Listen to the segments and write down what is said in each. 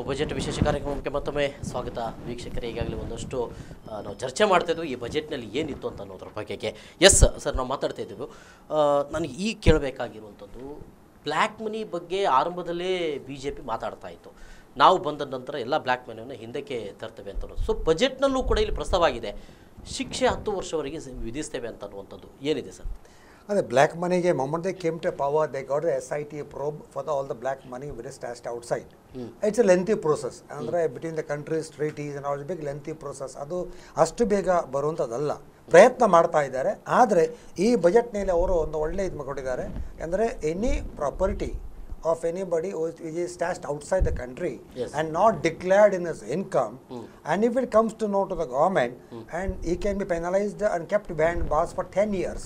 Budget ವಿಶೇಷ ಕಾರ್ಯಕ್ರಮಕ್ಕೆ ಮತ್ತೊಮ್ಮೆ ಸ್ವಾಗತ ವೀಕ್ಷಕರೇ. ಈಗಾಗಲೇ ಒಂದಷ್ಟು ನಾವು ಚರ್ಚೆ ಮಾಡ್ತಾಯಿದ್ವಿ ಈ ಬಜೆಟ್ನಲ್ಲಿ ಏನಿತ್ತು ಅಂತ ಅನ್ನೋದ್ರ ಬಗೆಗೆ. ಎಸ್ ಸರ್, ನಾವು ಮಾತಾಡ್ತಾ ಇದ್ದೀವಿ. ನನಗೆ ಈಗ ಕೇಳಬೇಕಾಗಿರುವಂಥದ್ದು, ಬ್ಲ್ಯಾಕ್ ಮನಿ ಬಗ್ಗೆ ಆರಂಭದಲ್ಲೇ BJP ಮಾತಾಡ್ತಾ ಇತ್ತು. ನಾವು ಬಂದ ನಂತರ ಎಲ್ಲ ಬ್ಲ್ಯಾಕ್ ಮನಿಯನ್ನು ಹಿಂದಕ್ಕೆ ತರ್ತೇವೆ ಅಂತ ಅನ್ನೋದು. ಸೊ ಬಜೆಟ್ನಲ್ಲೂ ಕೂಡ ಇಲ್ಲಿ ಪ್ರಸ್ತಾವವಾಗಿದೆ, ಶಿಕ್ಷೆ 10 ವರ್ಷವರೆಗೆ ವಿಧಿಸ್ತೇವೆ ಅಂತ ಅನ್ನುವಂಥದ್ದು ಏನಿದೆ sir? The black money, the moment they came to power, they got the SIT probe for all the black money which is stashed outside. It's a lengthy process. Between the countries, treaties and all, it's a big lengthy process. ಅದು ಅಷ್ಟು ಬೇಗ ಬರುವಂಥದ್ದಲ್ಲ. ಪ್ರಯತ್ನ ಮಾಡ್ತಾ ಇದ್ದಾರೆ. ಆದರೆ ಈ ಬಜೆಟ್ನಲ್ಲಿ ಅವರು ಒಂದು ಒಳ್ಳೆ ಇದು ಕೊಟ್ಟಿದ್ದಾರೆ. ಅಂದರೆ any property of anybody which is stashed outside the country and not declared in his income, and if it comes to know to the government, and he can be penalized and kept behind bars for 10 years.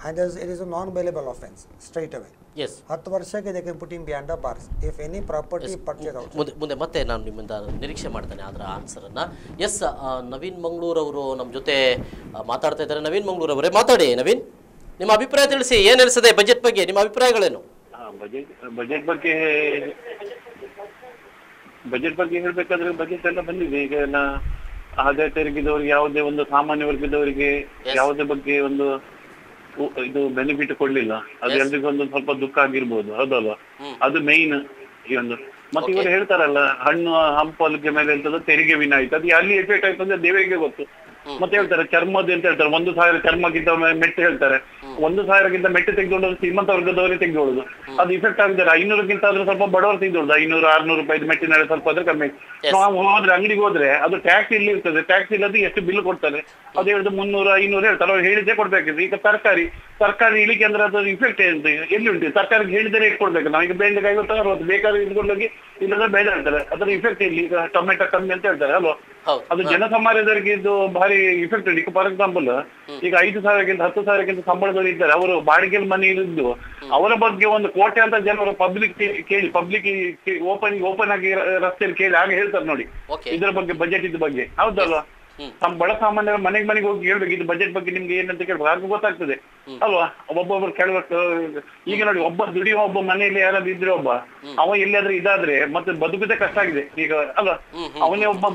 And it is a non-bailable offense straight away. Yes. 10 ವರ್ಷಕ್ಕೆ they can put him behind the bars if any property purchased outside. ಮುಂದೆ ಮತ್ತೆ ನಾನು ನಿಮ್ಮಿಂದ ನಿರೀಕ್ಷೆ ಮಾಡ್ತೇನೆ ಅದರ ಆನ್ಸರನ್ನು. S, Naveen Mangaluru ಅವರು ನಮ್ಮ ಜೊತೆ ಮಾತಾಡ್ತಾ ಇದ್ದಾರೆ. ನವೀನ್ ಮಂಗಳೂರು ಅವರೇ, ಮಾತಾಡಿ. ನವೀನ್, ನಿಮ್ಮ ಅಭಿಪ್ರಾಯ ತಿಳಿಸಿ. ಏನು ಅನಿಸ್ತದೆ ಬಜೆಟ್ ಬಗ್ಗೆ? ನಿಮ್ಮ ಅಭಿಪ್ರಾಯಗಳೇನು? ಬಜೆಟ್ ಬಗ್ಗೆ ಹೇಳ್ಬೇಕಾದ್ರೆ ಬಜೆಟ್ ಎಲ್ಲ ಬಂದಿದೆ. ಈಗ ಆದಾಯ ತೆರಿಗೆದವರಿಗೆ, ಯಾವುದೇ ಒಂದು ಸಾಮಾನ್ಯ ವರ್ಗದವರಿಗೆ ಯಾವುದೇ ಬಗ್ಗೆ ಒಂದು ಇದು ಬೆನಿಫಿಟ್ ಕೊಡ್ಲಿಲ್ಲ. ಅದು ಎಲ್ರಿಗೂ ಒಂದು ಸ್ವಲ್ಪ ದುಃಖ ಆಗಿರ್ಬೋದು, ಹೌದಲ್ವಾ? ಅದು ಮೈನ್ ಈ ಒಂದು. ಮತ್ತೆ ಇವರು ಹೇಳ್ತಾರಲ್ಲ, ಹಣ್ಣು ಹಂಪಲಿಕೆ ಮೇಲೆ ಎಂತದ್ದು ತೆರಿಗೆ ವಿನಾಯಿತಿ, ಅದು ಅಲ್ಲಿ ಎಫೆಕ್ಟ್ ಆಯ್ತು ಅಂದ್ರೆ ದೇವರಿಗೆ ಗೊತ್ತು. ಮತ್ತೆ ಹೇಳ್ತಾರೆ ಚರ್ಮದ್ದು ಅಂತ ಹೇಳ್ತಾರೆ, 1,000 ಚರ್ಮಕ್ಕಿಂತ ಮೆಟ್ಟು ಹೇಳ್ತಾರೆ. 1,000ಕ್ಕಿಂತ ಮೆಟ್ಟು ತೆಗೆದುಕೊಳ್ಳೋದು ಶ್ರೀಮಂತ ವರ್ಗದವರೇ ತೆಗೆದುಕೊಳ್ಳೋದು. ಅದು ಇಫೆಕ್ಟ್ ಆಗಿದ್ದಾರೆ. 500ಕ್ಕಿಂತ ಆದ್ರೂ ಸ್ವಲ್ಪ ಬಡವರು ತೆಗೆದುಕೊಳ್ಳೋದು. 500-600 ರೂಪಾಯಿ ಮೆಟ್ಟಿನ ಸ್ವಲ್ಪ ಆದ್ರೆ ಕಮ್ಮಿ. ನಾವು ಹೋದ್ರೆ ಅಂಗಡಿಗೆ ಹೋದ್ರೆ ಅದು ಟ್ಯಾಕ್ಸ್ ಇಲ್ಲಿ ಇರ್ತದೆ. ಟ್ಯಾಕ್ಸ್ ಇಲ್ಲದೆ ಎಷ್ಟು ಬಿಲ್ ಕೊಡ್ತಾರೆ? ಅದು ಹೇಳಿದ್ರೆ 300-500 ಹೇಳ್ತಾರೆ. ಅವ್ರು ಹೇಳಿದ್ರೆ ಕೊಡ್ಬೇಕಿದೆ. ಈಗ ತರಕಾರಿ ಇಳಿಕೆ ಅಂದ್ರೆ ಅದು ಇಫೆಕ್ಟ್ ಎಲ್ಲಿ ಉಂಟು? ಸರ್ಕಾರಕ್ಕೆ ಹೇಳಿದ್ರೆ ರೇಟ್ ಕೊಡ್ಬೇಕು. ನಾವೀಗ ಬೆಂಡೆಗೆ 50-60 ಬೇಕಾದ್ರೆ ಇದ್ಕೊಂಡೋಗಿ ಇಲ್ಲದ್ರೆ ಬೇಡ ಹೇಳ್ತಾರೆ. ಅದ್ರ ಇಫೆಕ್ಟ್ ಇಲ್ಲಿ. ಈಗ ಟೊಮೆಟೊ ಕಮ್ಮಿ ಅಂತ ಹೇಳ್ತಾರೆ ಅಲ್ವಾ? ಅದು ಜನಸಾಮಾನ್ಯದವರಿಗೆ ಇದು ಭಾರಿ ಇಫೆಕ್ಟ್ ಉಂಟು. ಈಗ ಫಾರ್ ಎಕ್ಸಾಂಪಲ್, ಈಗ 5,000ಕ್ಕಿಂತ 10,000ಕ್ಕಿಂತ ಸಂಬಳದವರು ಇದ್ದಾರೆ. ಅವರು ಬಾಡಿಗೆ ಮನೆ ಇದ್ದು ಅವರ ಬಗ್ಗೆ ಒಂದು ಕೋಟೆ ಅಂತ ಜನರು ಪಬ್ಲಿಕ್ ಓಪನ್ ಆಗಿ ರಸ್ತೆಯಲ್ಲಿ ಕೇಳಿ ಆಗ ಹೇಳ್ತಾರೆ ನೋಡಿ ಇದ್ರ ಬಗ್ಗೆ, ಬಜೆಟ್ ಇದ್ ಬಗ್ಗೆ. ಹೌದಲ್ವಾ? ಬಡ ಸಾಮಾನ್ಯರ ಮನೆಗೆ ಹೋಗಿ ಹೇಳ್ಬೇಕು ಇದು ಬಜೆಟ್ ಬಗ್ಗೆ ನಿಮ್ಗೆ ಏನಂತ ಕೇಳ್ಬೇಕು. ಆಗ ಗೊತ್ತಾಗ್ತದೆ ಅಲ್ವಾ? ಒಬ್ಬೊಬ್ಬರು ಕೇಳ್ಬೇಕು. ಈಗ ನೋಡಿ, ಒಬ್ಬ ಮನೆಯಲ್ಲಿ ಯಾರಾದ್ರೂ ಇದ್ರೆ ಅವ ಎಲ್ಲಿಯಾದ್ರೂ ಇದಾದ್ರೆ ಮತ್ತೆ ಬದುಕುದೇ ಕಷ್ಟ ಆಗಿದೆ ಈಗ ಅಲ್ವಾ? ಅವನೇ ಒಬ್ಬ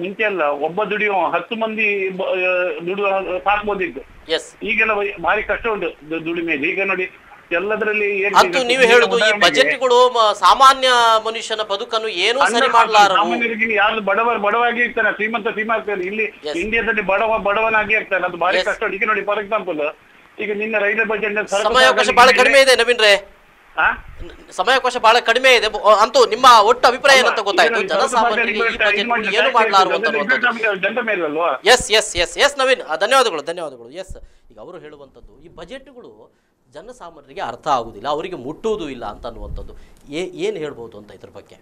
ಮುಂಚೆ ಅಲ್ಲ, ಒಬ್ಬ ದುಡಿಯೋ 10 ಮಂದಿ ಸಾಕ್ಬೋದಿತ್ತು. ಈಗೆಲ್ಲ ಭಾರಿ ಕಷ್ಟ ಉಂಟು ದುಡಿಮೆಯಲ್ಲಿ. ಈಗ ನೋಡಿ ಎಲ್ಲದರಲ್ಲಿ ನೀವು ಹೇಳುದು ಈ ಬಜೆಟ್ಗಳು ಸಾಮಾನ್ಯ ಮನುಷ್ಯನ ಬದುಕನ್ನು ಏನು ಸರಿ ಮಾಡಲಾರ. ಸಾಮಾನ್ಯರಿಗೆ ಯಾರು ಬಡವಾಗಿ ಇರ್ತಾನೆ, ಶ್ರೀಮಂತ ಇಲ್ಲಿ ಇಂಡಿಯಾದಲ್ಲಿ ಬಡವನಾಗಿ ಇರ್ತಾನೆ. ಅದು ಭಾರಿ ಕಷ್ಟ. ಈಗ ನೋಡಿ ಫಾರ್ ಎಕ್ಸಾಂಪಲ್, ಈಗ ನಿನ್ನ ರೈಲ್ವೆ ಬಜೆಟ್ ಸಮಯಾವಕಾಶ ಬಹಳ ಕಡಿಮೆ ಇದೆ ನವೀನ್ ರೇ. ಸಮಯಾವಕಾಶ ಬಹಳ ಕಡಿಮೆ ಇದೆ. ಅಂತೂ ನಿಮ್ಮ ಒಟ್ಟು ಅಭಿಪ್ರಾಯ ಏನಂತ ಗೊತ್ತಾಯ್ತು. ಜನಸಾಮಾನ್ಯರಿಗೆ ಈ ಬಜೆಟ್ ಏನು ಮಾಡಲಾರು. ಎಸ್ ನವೀನ್, ಧನ್ಯವಾದಗಳು. ಎಸ್, ಈಗ ಅವರು ಹೇಳುವಂಥದ್ದು ಈ ಬಜೆಟ್ಗಳು ಜನಸಾಮಾನ್ಯರಿಗೆ ಅರ್ಥ ಆಗುವುದಿಲ್ಲ, ಅವರಿಗೆ ಮುಟ್ಟುವುದೂ ಇಲ್ಲ ಅಂತ ಅನ್ನುವಂಥದ್ದು. ಏನು ಹೇಳ್ಬೋದು ಅಂತ ಇದ್ರ ಬಗ್ಗೆ?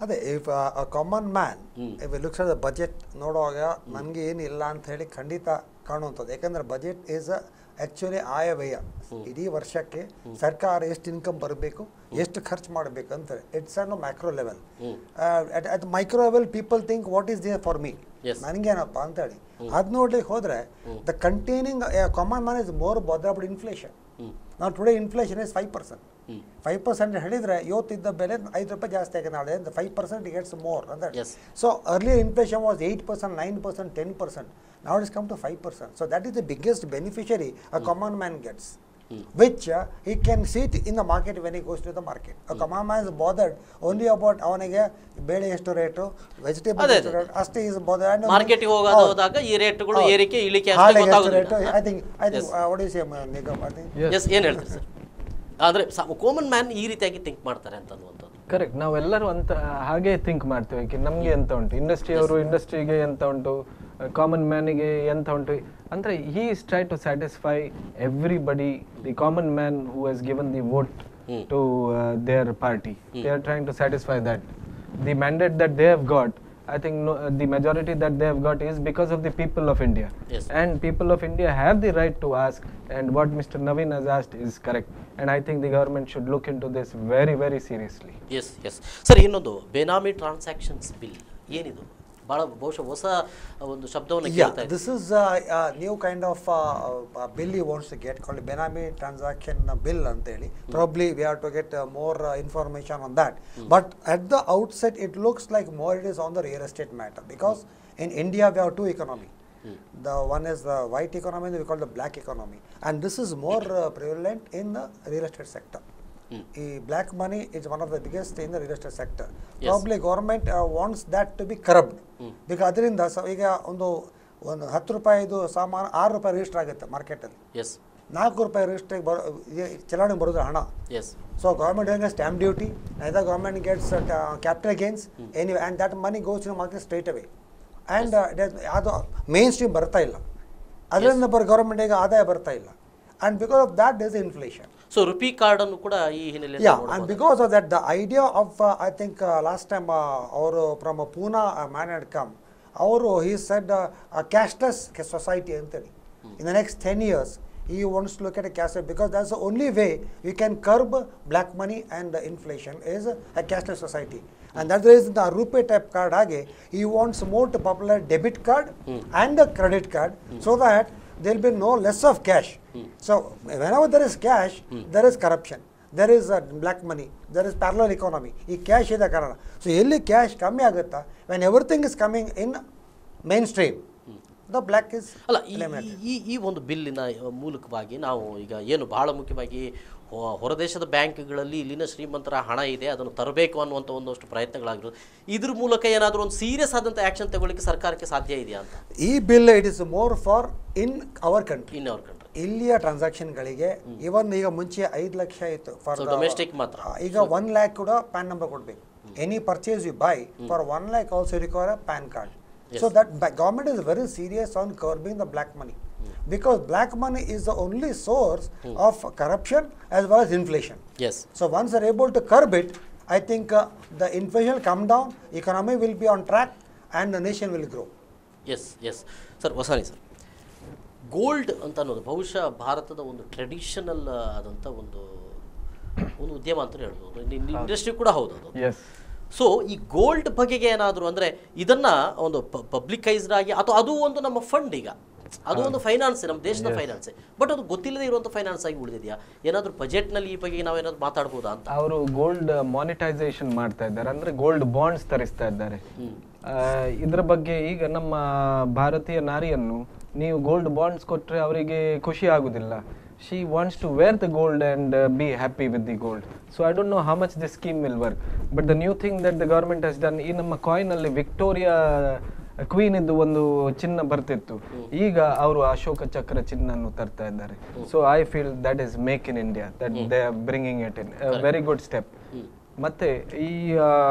ಅದೇ, if a common man if looks at the budget ನೋಡುವಾಗ ನನಗೆ ಏನಿಲ್ಲ ಅಂತ ಹೇಳಿ ಖಂಡಿತ ಕಾಣುವಂಥದ್ದು. ಯಾಕಂದರೆ ಬಜೆಟ್ ಈಸ್ ಆ್ಯಕ್ಚುಲಿ ಆಯವ್ಯಯ. ಇಡೀ ವರ್ಷಕ್ಕೆ ಸರ್ಕಾರ ಎಷ್ಟು ಇನ್ಕಮ್ ಬರಬೇಕು, ಎಷ್ಟು ಖರ್ಚು ಮಾಡಬೇಕು ಅಂತಾರೆ. It's on macro level. At micro level people think what is there for me, ನನಗೇನಪ್ಪ ಅಂತೇಳಿ. ಅದು ನೋಡ್ಲಿಕ್ಕೆ ಹೋದರೆ the containing common man is more bother about inflation. ನಾವು ಟುಡೇ ಇನ್ಫ್ಲೇಷನ್ ಇಸ್ 5%. 5% ಹೇಳಿದರೆ ಇವತ್ತಿದ್ದ ಬೆಲೆ 5 ರೂಪಾಯಿ ಜಾಸ್ತಿ ಆಗಿದೆ ನಾಳೆ. 5% ಗೆಟ್ಸ್ ಮೋರ್ ಅಂತ. So earlier inflation was 8%, 9%, 10%. Now it has come to 5%. So that is the biggest beneficiary a common man gets, which he can see it in the market when he goes to the market. A common man is bothered only about ಅವನಿಗೆ ಬೇಳೆ ಎಷ್ಟು rate, vegetable ಎಷ್ಟು rate, ಅಷ್ಟೇ is bothered. ಮಾರ್ಕೆಟ್ಗೆ ಹೋದಾಗ ಈ ರೇಟ್ಗಳು ಏರಿಕೆ ಇಳಿಕೆ ಅಷ್ಟೇ ಗೊತ್ತಾಗೋದಿಲ್ಲ. I think what do you say, Nigam? I think yes, ಏನು ಹೇಳ್ತೀರಿ ಸರ್? ಆದರೆ ಕಾಮನ್ ಮ್ಯಾನ್ ಈ ರೀತಿಯಾಗಿ ಥಿಂಕ್ ಮಾಡ್ತಾರೆ ಅಂತ ಅನ್ನುವಂಥದ್ದು ಕರೆಕ್ಟ್. ನಾವೆಲ್ಲರೂ ಅಂತ ಹಾಗೆ ಥಿಂಕ್ ಮಾಡ್ತೀವಿ. ನಮಗೆ ಎಂತ ಉಂಟು, ಇಂಡಸ್ಟ್ರಿಗೆ ಎಂತ ಉಂಟು, ಕಾಮನ್ ಮ್ಯಾನಿಗೆ ಎಂತ ಉಂಟು ಅಂದರೆ he is trying to satisfy everybody. The common man who has given the vote to their party, they are trying to satisfy that. The mandate that they have got, I think the majority that they have got is because of the people of India. And people of India have the right to ask, and what Mr. Naveen has asked is correct, and I think the government should look into this very seriously. Yes. Sir, ಇನ್ನೊಂದು ಬೇನಾಮಿ transactions bill ಏನಿದು? ಭಾಳ ಬಹುಶಃ ಹೊಸ ಒಂದು ಶಬ್ದವನ್ನು Yeah, ಕೇಳ್ತಾ this is a new kind of bill he wants to get called Benami transaction bill anteli. Probably we have to get more information on that. But at the outset, it looks like more it is on the real estate matter because in India we have two economy. The one is the white economy and we call the black economy. And this is more prevalent in the real estate sector. Black money is one of the biggest in the real estate sector. Probably government wants that to be curbed. Because ಅದರಿಂದ ಈಗ ಒಂದು 10 ರೂಪಾಯಿದು ಸಾಮಾನು 6 ರೂಪಾಯಿ register ಆಗುತ್ತೆ ಮಾರ್ಕೆಟಲ್ಲಿ. S 4 ರೂಪಾಯಿ register ಚಲಾವಣೆ ಬರೋದು ಹಣ. Yes So government has stamp duty, neither government gets capital gains anyway, and that money goes to the market straight away. And ಅದು ಮೇನ್ ಸ್ಟ್ರೀಮ್ ಬರ್ತಾ ಇಲ್ಲ, ಅದರಿಂದ ಗೌರ್ಮೆಂಟಿಗೆ ಆದಾಯ ಬರ್ತಾ ಇಲ್ಲ. And because of that there is inflation. So rupee card ಅನ್ನು ಕೂಡ ಈ ಹಿನ್ನೆಲೆಯಲ್ಲಿ Yeah, and because of that, the idea of I think last time from Pune man had come, he said a cashless society antali. In the next 10 years, he wants to look at a cashless because that's the only way we can curb black money and inflation is a cashless society. And that's the reason the RuPay type card he wants more to popular debit card and a credit card so that there will be no less of cash. So whenever there is cash, there is corruption, there is black money, there is parallel economy. This cash is the karana. So elli cash kammi agutta when everything is coming in mainstream, the black is ಅಲ್ಲ eliminated. ಈ ಒಂದು ಬಿಲ್ಲಿನ ಮೂಲಕವಾಗಿ ನಾವು ಈಗ ಏನು ಬಹಳ ಮುಖ್ಯವಾಗಿ ಹೊರದೇಶದ ಬ್ಯಾಂಕ್ಗಳಲ್ಲಿ ಇಲ್ಲಿನ ಶ್ರೀಮಂತರ ಹಣ ಇದೆ ಅದನ್ನು ತರಬೇಕು ಅನ್ನುವಂಥ ಒಂದಷ್ಟು ಪ್ರಯತ್ನಗಳಾಗಿರೋದು, ಇದ್ರ ಮೂಲಕ ಏನಾದರೂ ಒಂದು ಸೀರಿಯಸ್ ಆದಂಥ ಆ್ಯಕ್ಷನ್ ತಗೊಳ್ಳಿಕ್ಕೆ ಸರ್ಕಾರಕ್ಕೆ ಸಾಧ್ಯ ಇದೆಯಾ ಅಂತ? ಈ bill it is more for in our country, in our country. ಇಲ್ಲಿಯ ಟ್ರಾನ್ಸಾಕ್ಷನ್ಗಳಿಗೆ ಇವನ್ ಈಗ ಮುಂಚೆ 5 ಲಕ್ಷ ಇತ್ತು ಫಾರ್ ಡೊಮೆಸ್ಟಿಕ್ ಮಾತ್ರ, ಈಗ 1 lakh ಕೂಡ ಪ್ಯಾನ್ ನಂಬರ್ ಕೊಡಬೇಕು. Any purchase you buy for 1 lakh also require a PAN card. So that government is very serious on curbing the black money because black money is the only source of corruption as well as inflation. Yes. So once they are able to curb it, I think the inflation will come down, economy will be on track and the nation will grow. Yes sir. ಹೊಸನಿ sir, gold ಅಂತ ಅನ್ನೋದು ಬಹುಶಃ ಭಾರತದ ಒಂದು traditional ಆದಂಥ ಒಂದು ಉದ್ಯಮ ಅಂತ ಹೇಳ್ಬೋದು, ಇಂಡಸ್ಟ್ರಿ ಕೂಡ ಹೌದು ಅದು. ಎಸ್. ಸೊ ಈ ಗೋಲ್ಡ್ ಬಗೆಗೆ ಏನಾದರೂ ಅಂದರೆ ಇದನ್ನು ಒಂದು ಪಬ್ಲಿಕೈಸ್ಡ್ ಆಗಿ ಅಥವಾ ಅದು ಒಂದು ನಮ್ಮ ಫಂಡ್, ಈಗ ಅದು ಒಂದು ಫೈನಾನ್ಸ್, ನಮ್ಮ ದೇಶದ ಫೈನಾನ್ಸೇ, ಬಟ್ ಅದು ಗೊತ್ತಿಲ್ಲದೆ ಇರುವಂಥ ಫೈನಾನ್ಸ್ ಆಗಿ ಉಳಿದಿದೆಯಾ? ಏನಾದರೂ ಬಜೆಟ್ನಲ್ಲಿ ಈ ಬಗ್ಗೆ ನಾವೇನಾದ್ರು ಮಾತಾಡ್ಬೋದಾ ಅಂತ? ಅವರು ಗೋಲ್ಡ್ ಮಾನಿಟೈಸೇಷನ್ ಮಾಡ್ತಾ ಇದ್ದಾರೆ, ಅಂದರೆ ಗೋಲ್ಡ್ ಬಾಂಡ್ಸ್ ತರಿಸ್ತಾ ಇದ್ದಾರೆ. ಇದರ ಬಗ್ಗೆ ಈಗ ನಮ್ಮ ಭಾರತೀಯ ನಾರಿಯನ್ನು ನೀವು ಗೋಲ್ಡ್ ಬಾಂಡ್ಸ್ ಕೊಟ್ಟರೆ ಅವರಿಗೆ ಖುಷಿ ಆಗುದಿಲ್ಲ. She wants to wear the gold and be happy with the gold. So I don't know how much this scheme will work. But the new thing that the government has done, ಈ ನಮ್ಮ coin ಅಲ್ಲಿ Victoria queen ಇದ್ದು ಒಂದು ಚಿನ್ನ ಬರ್ತಿತ್ತು, ಈಗ ಅವರು ಅಶೋಕ ಚಕ್ರ ಚಿನ್ನನ್ನು ತರ್ತಾ ಇದ್ದಾರೆ. So I feel that is make in India, that they are bringing it in very good step. ಮತ್ತೆ ಈ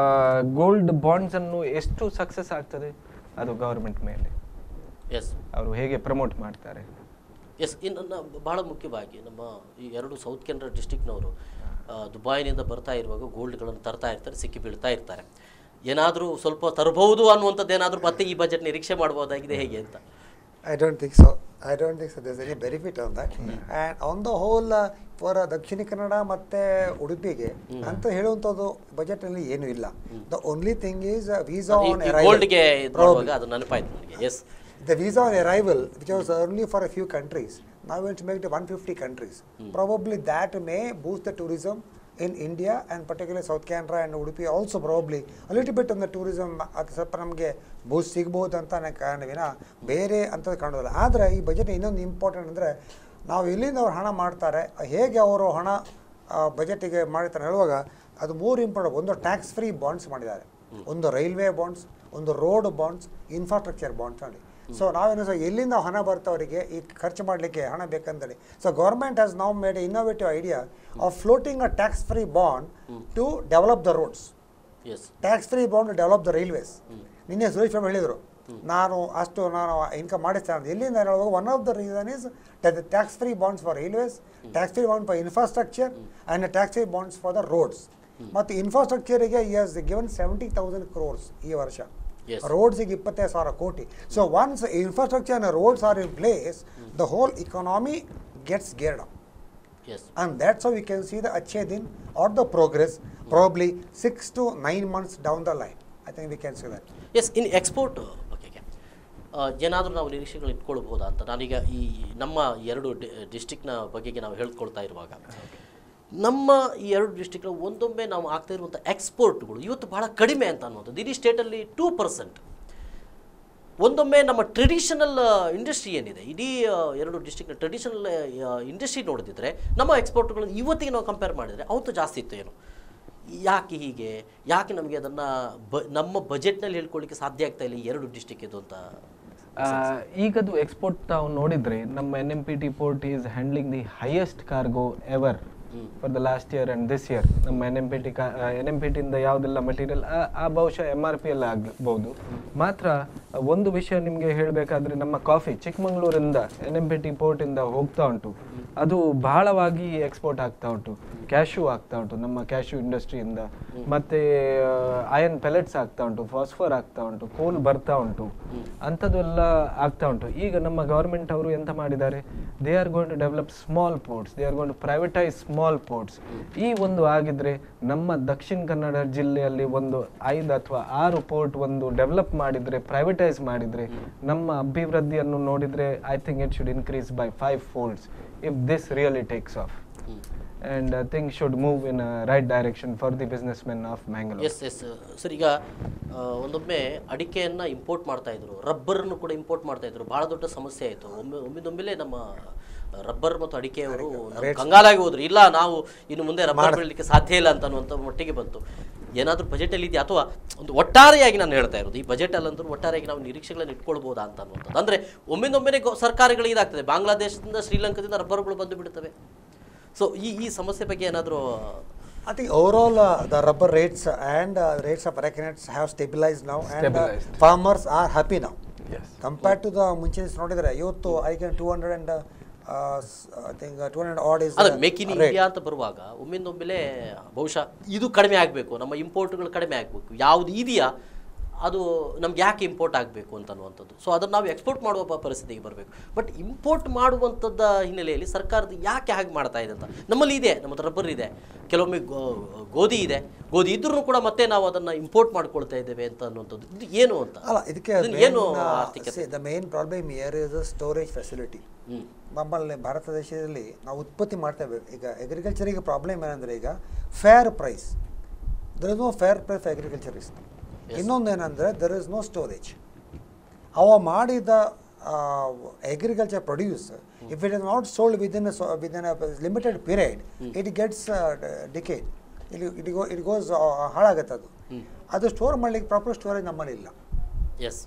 ಗೋಲ್ಡ್ ಬಾಂಡ್ಸ್ ಅನ್ನು ಎಷ್ಟು ಸಕ್ಸಸ್ ಆಗ್ತದೆ ಅದು ಗವರ್ಮೆಂಟ್ ಮೇಲೆ, ಎಸ್, ಅವರು ಹೇಗೆ ಪ್ರಮೋಟ್ ಮಾಡ್ತಾರೆ. ಎಸ್. ಇನ್ನು ಬಹಳ ಮುಖ್ಯವಾಗಿ ನಮ್ಮ ಈ 2 ಸೌತ್ ಕೆನರಾ ಡಿಸ್ಟಿಕ್ನವರು ದುಬೈನಿಂದ ಬರ್ತಾ ಇರುವಾಗ ಗೋಲ್ಡ್ಗಳನ್ನು ತರ್ತಾ ಇರ್ತಾರೆ, ಸಿಕ್ಕಿ ಬೀಳ್ತಾ ಇರ್ತಾರೆ. ಏನಾದರೂ ಸ್ವಲ್ಪ ತರಬಹುದು ಅನ್ನುವಂಥದ್ದು ಏನಾದರೂ ಮತ್ತೆ ಈ ಬಜೆಟ್ ನಿರೀಕ್ಷೆ ಮಾಡ್ಬೋದಾಗಿದೆ ಹೇಗೆ ಅಂತ? I don't think so. There's any benefit on that. And on the whole, for Dakshina Kannada ಮತ್ತೆ ಉಡುಪಿಗೆ ಅಂತ ಹೇಳುವಂಥದ್ದು ಬಜೆಟ್ ಅಲ್ಲಿ ಏನು ಇಲ್ಲ. The only thing is visa on arrival. ಗೋಲ್ಡ್ಗೆ ಬರುವಾಗ ಅದು ನೆನಪಾಯ್ತು ನನಗೆ. S. The visa on arrival, which was early for a few countries, now we want to make it to 150 countries. Probably that may boost the tourism in India and particularly South Canara and Udupi also probably a little bit on the tourism ಅದು ಸ್ವಲ್ಪ ನಮಗೆ ಬೂಸ್ಟ್ ಸಿಗ್ಬೋದು ಅಂತ ನನಗೆ ಕಾರಣವಿನ ಬೇರೆ ಅಂತ ಕಾಣೋದಿಲ್ಲ. ಆದರೆ ಈ ಬಜೆಟ್ ಇನ್ನೊಂದು ಇಂಪಾರ್ಟೆಂಟ್ ಅಂದರೆ ನಾವು ಎಲ್ಲಿಂದ ಅವ್ರು ಹಣ ಮಾಡ್ತಾರೆ, ಹೇಗೆ ಅವರು ಹಣ ಬಜೆಟಿಗೆ ಮಾಡ್ತಾರೆ ಹೇಳುವಾಗ ಅದು 3 ಇಂಪಾರ್ಟೆಂಟ್. ಒಂದು ಟ್ಯಾಕ್ಸ್ ಫ್ರೀ ಬಾಂಡ್ಸ್ ಮಾಡಿದ್ದಾರೆ, ಒಂದು ರೈಲ್ವೆ ಬಾಂಡ್ಸ್, ಒಂದು ರೋಡ್ ಬಾಂಡ್ಸ್, ಇನ್ಫ್ರಾಸ್ಟ್ರಕ್ಚರ್ ಬಾಂಡ್ಸ್ ಮಾಡಿ. ಸೊ ನಾವೇನು ಸಹ ಎಲ್ಲಿಂದ ಹಣ ಬರ್ತವರಿಗೆ ಈ ಖರ್ಚು ಮಾಡಲಿಕ್ಕೆ ಹಣ ಬೇಕಂತೇಳಿ. So government has now made innovative idea of floating a tax free bond to develop the roads, tax free bond to develop the railways. ನಿನ್ನೆ ಸುರೇಶ್ ಬಾಬು ಹೇಳಿದರು ನಾನು ಇನ್ಕಮ್ ಮಾಡಿಸ್ತೇನೆ. ಎಲ್ಲಿಂದ ಹೇಳುವಾಗ one of the reason is tax free bonds for railways, tax free bond for infrastructure and tax free bonds for the roads. ಮತ್ತು ಇನ್ಫ್ರಾಸ್ಟ್ರಕ್ಚರಿಗೆ ಈ has given 70,000 crores ಈ ವರ್ಷ. ರೋಡ್ಸಿಗೆ 25,000 ಕೋಟಿ. So once infrastructure and roads are in place, the whole economy gets geared up. Yes. And that's how we can see the Achhe Din or the progress probably 6 to 9 months down the line. I think we can say that. Yes. In export ಏನಾದರೂ ನಾವು ನಿರೀಕ್ಷೆಗಳು ಇಟ್ಕೊಳ್ಬೋದಾ ಅಂತ ನಾನೀಗ ಈ ನಮ್ಮ 2 ಡಿಸ್ಟಿಕ್ನ ಬಗೆಗೆ ನಾವು ಹೇಳ್ಕೊಳ್ತಾ ಇರುವಾಗ ನಮ್ಮ ಈ 2 ಡಿಸ್ಟಿಕ್ನ ಒಂದೊಮ್ಮೆ ನಾವು ಆಗ್ತಾ ಇರುವಂಥ ಎಕ್ಸ್ಪೋರ್ಟ್ಗಳು ಇವತ್ತು ಭಾಳ ಕಡಿಮೆ ಅಂತ ಅನ್ನೋದು ಇಡೀ ಸ್ಟೇಟಲ್ಲಿ 2%. ಒಂದೊಮ್ಮೆ ನಮ್ಮ ಟ್ರೆಡಿಷನಲ್ ಇಂಡಸ್ಟ್ರಿ ಏನಿದೆ ಇಡೀ 2 ಡಿಸ್ಟ್ರಿಕ್ಟ್ನ ಟ್ರೆಡಿಷನಲ್ ಇಂಡಸ್ಟ್ರಿ ನೋಡಿದ್ರೆ ನಮ್ಮ ಎಕ್ಸ್ಪೋರ್ಟ್ಗಳನ್ನು ಇವತ್ತಿಗೆ ನಾವು ಕಂಪೇರ್ ಮಾಡಿದರೆ ಅವತ್ತು ಜಾಸ್ತಿ ಇತ್ತು. ಏನು ಯಾಕೆ ಹೀಗೆ, ಯಾಕೆ ನಮಗೆ ಅದನ್ನು ನಮ್ಮ ಬಜೆಟ್ನಲ್ಲಿ ಹೇಳ್ಕೊಳ್ಳಿಕ್ಕೆ ಸಾಧ್ಯ ಆಗ್ತಾ ಇಲ್ಲ ಈ 2 ಡಿಸ್ಟ್ರಿಕ್ ಇದು ಅಂತ? ಈಗದು ಎಕ್ಸ್ಪೋರ್ಟ್ ತಾವು ನೋಡಿದರೆ ನಮ್ಮ NMPT port is handling the highest cargo ever for the last year and this year. ನಮ್ಮ NMPT ಇಂದ ಯಾವುದೆಲ್ಲ ಮಟೀರಿಯಲ್ ಆ ಬಹುಶಃ MRP ಎಲ್ಲ ಆಗ್ಬೋದು. ಮಾತ್ರ ಒಂದು ವಿಷಯ ನಿಮಗೆ ಹೇಳಬೇಕಾದ್ರೆ ನಮ್ಮ ಕಾಫಿ ಚಿಕ್ಕಮಂಗ್ಳೂರಿಂದ NMPT ಪೋರ್ಟಿಂದ ಹೋಗ್ತಾ ಉಂಟು, ಅದು ಬಹಳವಾಗಿ ಎಕ್ಸ್ಪೋರ್ಟ್ ಆಗ್ತಾ ಉಂಟು. ಕ್ಯಾಶ್ಯೂ ಆಗ್ತಾ ಉಂಟು ನಮ್ಮ ಕ್ಯಾಶ್ಯೂ ಇಂಡಸ್ಟ್ರಿಯಿಂದ, ಮತ್ತೆ ಅಯನ್ ಪೆಲೆಟ್ಸ್ ಆಗ್ತಾ ಉಂಟು, ಫಾಸ್ಫರ್ ಆಗ್ತಾ ಉಂಟು, ಕೋಲ್ ಬರ್ತಾ ಉಂಟು, ಅಂಥದ್ದೆಲ್ಲ ಆಗ್ತಾ ಉಂಟು. ಈಗ ನಮ್ಮ ಗವರ್ಮೆಂಟ್ ಅವರು ಎಂತ ಮಾಡಿದ್ದಾರೆ, they are going to develop small ports, they are going to privatize small ports. ಈ ಒಂದು ಆಗಿದ್ರೆ ನಮ್ಮ ದಕ್ಷಿಣ ಕನ್ನಡ ಜಿಲ್ಲೆಯಲ್ಲಿ ಒಂದು 5 ಅಥವಾ 6 ಪೋರ್ಟ್ ಒಂದು ಡೆವಲಪ್ ಮಾಡಿದ್ರೆ, ಪ್ರೈವೇಟೈಸ್ ಮಾಡಿದ್ರೆ, ನಮ್ಮ ಅಭಿವೃದ್ಧಿಯನ್ನು ನೋಡಿದ್ರೆ I think it should increase by 5 folds if this really takes off. And things should move in a right direction for the businessmen of Mangalore. Yes sir, ಈಗ ಒಂದೊಮ್ಮೆ ಅಡಿಕೆಯನ್ನು ಇಂಪೋರ್ಟ್ ಮಾಡ್ತಾ ಇದ್ರು, ರಬ್ಬರನ್ನು ಕೂಡ ಇಂಪೋರ್ಟ್ ಮಾಡ್ತಾ ಇದ್ರು. ಭಾಳ ದೊಡ್ಡ ಸಮಸ್ಯೆ ಆಯಿತು. ಒಮ್ಮಿಂದೊಮ್ಮೆಲೆ ನಮ್ಮ ರಬ್ಬರ್ ಮತ್ತು ಅಡಿಕೆಯವರು ಕಂಗಾಲಾಗಿ ಹೋದ್ರು. ಇಲ್ಲ, ನಾವು ಇನ್ನು ಮುಂದೆ ರಬ್ಬರ್ ಬೆಳಲಿಕ್ಕೆ ಸಾಧ್ಯ ಇಲ್ಲ ಅಂತ ಅನ್ನುವಂಥ ಮಟ್ಟಿಗೆ ಬಂತು. ಏನಾದರೂ ಬಜೆಟಲ್ಲಿ ಇದೆಯಾ, ಅಥವಾ ಒಂದು ಒಟ್ಟಾರೆಯಾಗಿ ನಾನು ಹೇಳ್ತಾ ಇರೋದು ಈ ಬಜೆಟಲ್ಲಂತೂ ಒಟ್ಟಾರೆಯಾಗಿ ನಾವು ನಿರೀಕ್ಷೆಗಳನ್ನು ಇಟ್ಕೊಳ್ಬೋದಾ ಅಂತ ಅನ್ನುವಂಥದ್ದು. ಅಂದರೆ ಒಮ್ಮಿಂದೊಮ್ಮೆನೇ ಸರ್ಕಾರಗಳು ಇದಾಗ್ತದೆ, ಬಾಂಗ್ಲಾದೇಶದಿಂದ ಶ್ರೀಲಂಕಾದಿಂದ ರಬ್ಬರ್ಗಳು ಬಂದು ಬಿಡ್ತವೆ. ಸೊ ಈ ಸಮಸ್ಯೆ ಬಗ್ಗೆ ಏನಾದರೂ? I think overall the rubber rates and rates of areca have stabilized now, and farmers are happy now. Yes. Compared to the ಮುಂಚೆ ನೋಡಿದರೆ ಇವತ್ತು I can 200 and I think 200 odd is ಅದೇ ಮೇಕ್ ಇನ್ ಇಂಡಿಯಾ ಅಂತ ಬರುವಾಗ ಒಮ್ಮಿಂದೊಮ್ಮೆಲೆ ಬಹುಶಃ ಇದು ಕಡಿಮೆ ಆಗಬೇಕು, ನಮ್ಮ ಇಂಪೋರ್ಟ್ಗಳು ಕಡಿಮೆ ಆಗಬೇಕು, ಯಾವುದು ಇದೆಯಾ ಅದು ನಮ್ಗೆ ಯಾಕೆ ಇಂಪೋರ್ಟ್ ಆಗಬೇಕು ಅಂತ ಅನ್ನುವಂಥದ್ದು. ಸೊ ಅದನ್ನು ನಾವು ಎಕ್ಸ್ಪೋರ್ಟ್ ಮಾಡುವ ಪರಿಸ್ಥಿತಿಗೆ ಬರಬೇಕು. ಬಟ್ ಇಂಪೋರ್ಟ್ ಮಾಡುವಂಥದ್ದು ಹಿನ್ನೆಲೆಯಲ್ಲಿ ಸರ್ಕಾರದ ಯಾಕೆ ಹಾಗೆ ಮಾಡ್ತಾ ಇದೆ ಅಂತ. ನಮ್ಮಲ್ಲಿ ಇದೆ, ನಮ್ಮ ರಬ್ಬರ್ ಇದೆ, ಕೆಲವೊಮ್ಮೆ ಗೋಧಿ ಇದೆ, ಗೋಧಿ ಇದ್ರೂ ಕೂಡ ಮತ್ತೆ ನಾವು ಅದನ್ನು ಇಂಪೋರ್ಟ್ ಮಾಡ್ಕೊಳ್ತಾ ಇದ್ದೇವೆ ಅಂತ ಅನ್ನುವಂಥದ್ದು. ಇದು ಏನು ಅಂತ ಅಲ್ಲ, ಇದಕ್ಕೆ ಏನು ಆರ್ಥಿಕತೆ? The main problem here is storage facility. ನಮ್ಮಲ್ಲಿ ಭಾರತ ದೇಶದಲ್ಲಿ ನಾವು ಉತ್ಪತ್ತಿ ಮಾಡ್ತೇವೆ. ಈಗ ಅಗ್ರಿಕಲ್ಚರಿಗೆ ಪ್ರಾಬ್ಲಮ್ ಏನಂದರೆ, ಈಗ fair price, there is no fair price for agriculturist. ಇನ್ನೊಂದು ಏನಂದರೆ, ದರ್ ಇಸ್ ನೋ ಸ್ಟೋರೇಜ್. ಅವ ಮಾಡಿದ agriculture produce, if it is not sold within a limited period, it gets decayed. It goes ಹಾಳಾಗುತ್ತೆ. ಅದು ಸ್ಟೋರ್ ಮಾಡಲಿಕ್ಕೆ proper storage ನಮ್ಮಲ್ಲಿ ಇಲ್ಲ. S.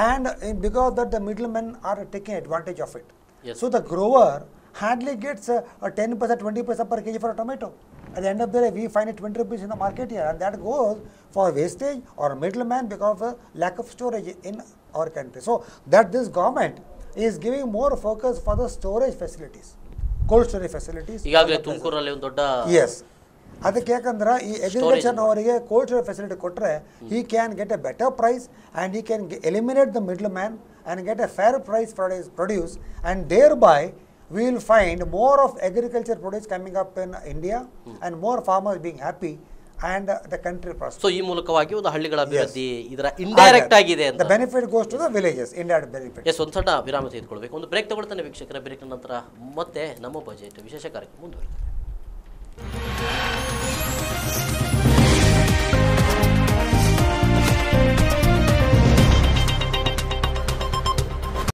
And because that the middlemen are taking advantage of it. Yes. So the grower hardly gets a 10%, 20% per kg for a tomato. At the end of the day, we find it 20 rupees in the market here, and that goes for wastage or middleman because of lack of storage in our country. So that this government is giving more focus for the storage facilities, cold storage facilities. ಈಗಾಗಲೇ ತುಮಕೂರಲ್ಲಿ ಒಂದು ದೊಡ್ಡ yes. ಅದಕ್ಕೆ ಯಾಕಂದ್ರೆ ಈ ಅಗ್ರಿಕಲ್ಚರ್ನವರಿಗೆ cold storage facility ಕೊಟ್ಟರೆ he can get a better price, and he can eliminate the middleman and get a fair price for his produce, and thereby we will find more of agriculture produce coming up in India, and more farmers being happy, and the country prospers. So ಈ ಮೂಲಕವಾಗಿ ಒಂದು ಹಳ್ಳಿಗಳ ಅಭಿವೃದ್ಧಿ ಇದರ indirect ಆಗಿದೆ ಅಂತ. The benefit goes to the villages, indirect benefit. Yes, ಒಂದು ಸಣ್ಣ ವಿರಾಮ ತೆಗೆದುಕೊಳ್ಬೇಕು. ಒಂದು ಬ್ರೇಕ್ ತಗೊಳ್ತಾನೆ ವೀಕ್ಷಕರ. ಬ್ರೇಕ್ ನಂತರ ಮತ್ತೆ ನಮ್ಮ ಬಜೆಟ್ ವಿಶೇಷ ಕಾರ್ಯಕ್ರಮ ಮುಂದುವರಿಯುತ್ತೆ.